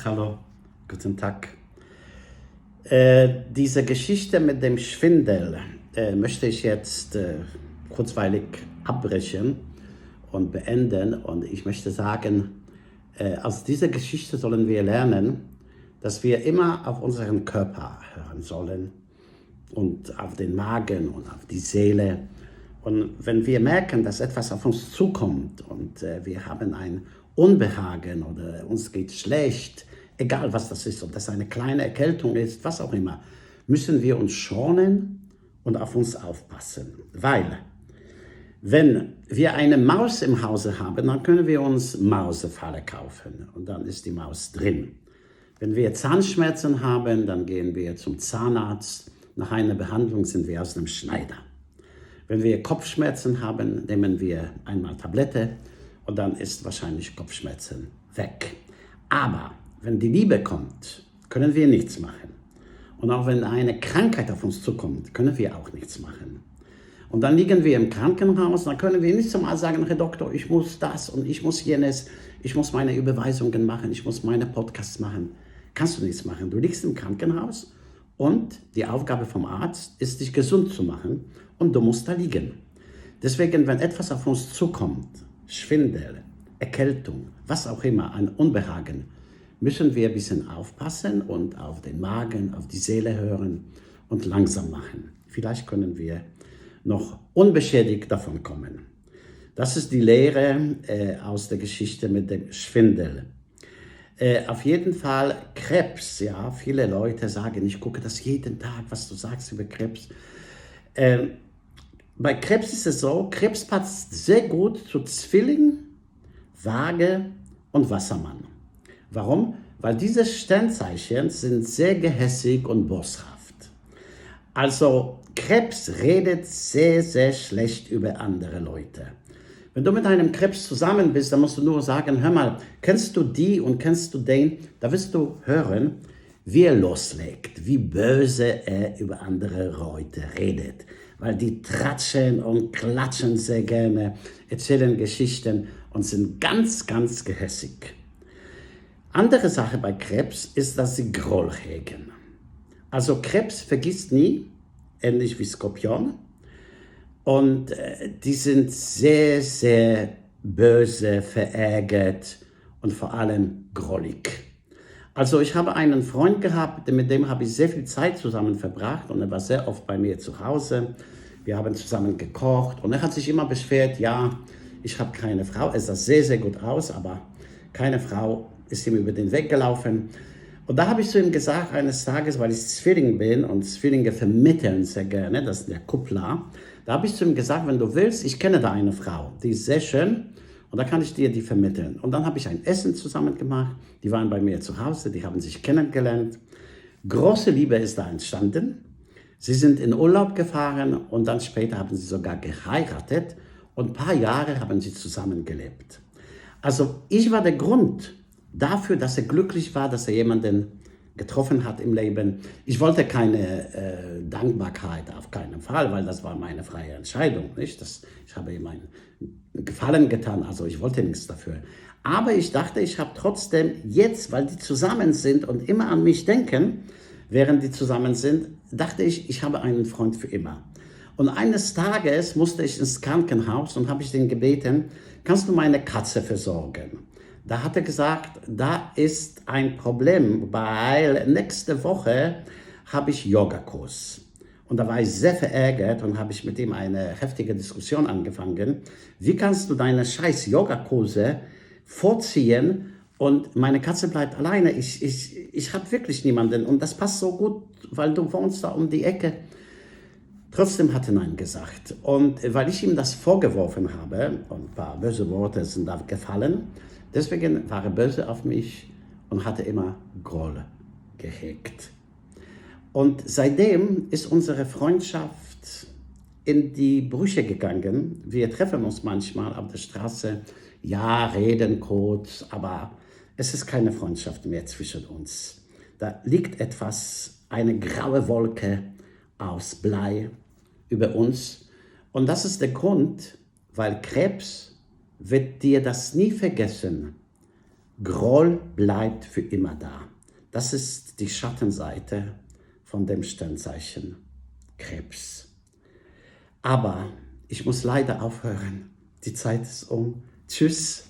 Hallo, guten Tag. Diese Geschichte mit dem Schwindel möchte ich jetzt kurzweilig abbrechen und beenden. Und ich möchte sagen, aus dieser Geschichte sollen wir lernen, dass wir immer auf unseren Körper hören sollen und auf den Magen und auf die Seele. Und wenn wir merken, dass etwas auf uns zukommt und wir haben ein Unbehagen oder uns geht schlecht, egal was das ist, ob das eine kleine Erkältung ist, was auch immer, müssen wir uns schonen und auf uns aufpassen. Weil, wenn wir eine Maus im Hause haben, dann können wir uns Mausefalle kaufen und dann ist die Maus drin. Wenn wir Zahnschmerzen haben, dann gehen wir zum Zahnarzt. Nach einer Behandlung sind wir aus dem Schneider. Wenn wir Kopfschmerzen haben, nehmen wir einmal Tablette und dann ist wahrscheinlich Kopfschmerzen weg. Aber wenn die Liebe kommt, können wir nichts machen. Und auch wenn eine Krankheit auf uns zukommt, können wir auch nichts machen. Und dann liegen wir im Krankenhaus, dann können wir nicht zum Arzt sagen, Herr Doktor, ich muss das und ich muss jenes, ich muss meine Überweisungen machen, ich muss meine Podcasts machen. Kannst du nichts machen. Du liegst im Krankenhaus und die Aufgabe vom Arzt ist, dich gesund zu machen und du musst da liegen. Deswegen, wenn etwas auf uns zukommt, Schwindel, Erkältung, was auch immer, ein Unbehagen, müssen wir ein bisschen aufpassen und auf den Magen, auf die Seele hören und langsam machen. Vielleicht können wir noch unbeschädigt davon kommen. Das ist die Lehre aus der Geschichte mit dem Schwindel. Auf jeden Fall Krebs, ja, viele Leute sagen, ich gucke das jeden Tag, was du sagst über Krebs. Bei Krebs ist es so, Krebs passt sehr gut zu Zwilling, Waage und Wassermann. Warum? Weil diese Sternzeichen sind sehr gehässig und boshaft. Also Krebs redet sehr, sehr schlecht über andere Leute. Wenn du mit einem Krebs zusammen bist, dann musst du nur sagen, hör mal, kennst du die und kennst du den? Da wirst du hören, wie er loslegt, wie böse er über andere Leute redet. Weil die tratschen und klatschen sehr gerne, erzählen Geschichten und sind ganz, ganz gehässig. Andere Sache bei Krebs ist, dass sie Groll hegen. Also Krebs vergisst nie, ähnlich wie Skorpion. Und die sind sehr, sehr böse, verärgert und vor allem grollig. Also ich habe einen Freund gehabt, mit dem habe ich sehr viel Zeit zusammen verbracht und er war sehr oft bei mir zu Hause. Wir haben zusammen gekocht und er hat sich immer beschwert, ja, ich habe keine Frau. Er sah sehr, sehr gut aus, aber keine Frau ist ihm über den Weg gelaufen. Und da habe ich zu ihm gesagt, eines Tages, weil ich Zwilling bin und Zwillinge vermitteln sehr gerne, das ist der Kuppler, da habe ich zu ihm gesagt, wenn du willst, ich kenne da eine Frau, die ist sehr schön und da kann ich dir die vermitteln. Und dann habe ich ein Essen zusammen gemacht, die waren bei mir zu Hause, die haben sich kennengelernt. Große Liebe ist da entstanden. Sie sind in Urlaub gefahren und dann später haben sie sogar geheiratet und ein paar Jahre haben sie zusammengelebt. Also ich war der Grund dafür, dass er glücklich war, dass er jemanden getroffen hat im Leben. Ich wollte keine Dankbarkeit, auf keinen Fall, weil das war meine freie Entscheidung. Nicht? Ich habe ihm einen Gefallen getan, also ich wollte nichts dafür. Aber ich dachte, ich habe trotzdem jetzt, weil die zusammen sind und immer an mich denken, während die zusammen sind, dachte ich, ich habe einen Freund für immer. Und eines Tages musste ich ins Krankenhaus und habe ich den gebeten, kannst du meine Katze versorgen? Da hat er gesagt, da ist ein Problem, weil nächste Woche habe ich Yogakurs. Und da war ich sehr verärgert und habe ich mit ihm eine heftige Diskussion angefangen. Wie kannst du deine scheiß Yogakurse vorziehen und meine Katze bleibt alleine? Ich habe wirklich niemanden und das passt so gut, weil du wohnst da um die Ecke. Trotzdem hat er Nein gesagt. Und weil ich ihm das vorgeworfen habe, und ein paar böse Worte sind da gefallen, deswegen war er böse auf mich und hatte immer Groll gehegt. Und seitdem ist unsere Freundschaft in die Brüche gegangen. Wir treffen uns manchmal auf der Straße, ja, reden kurz, aber es ist keine Freundschaft mehr zwischen uns. Da liegt etwas, eine graue Wolke aus Blei über uns. Und das ist der Grund, weil Krebs wird dir das nie vergessen, Groll bleibt für immer da. Das ist die Schattenseite von dem Sternzeichen Krebs. Aber ich muss leider aufhören. Die Zeit ist um. Tschüss.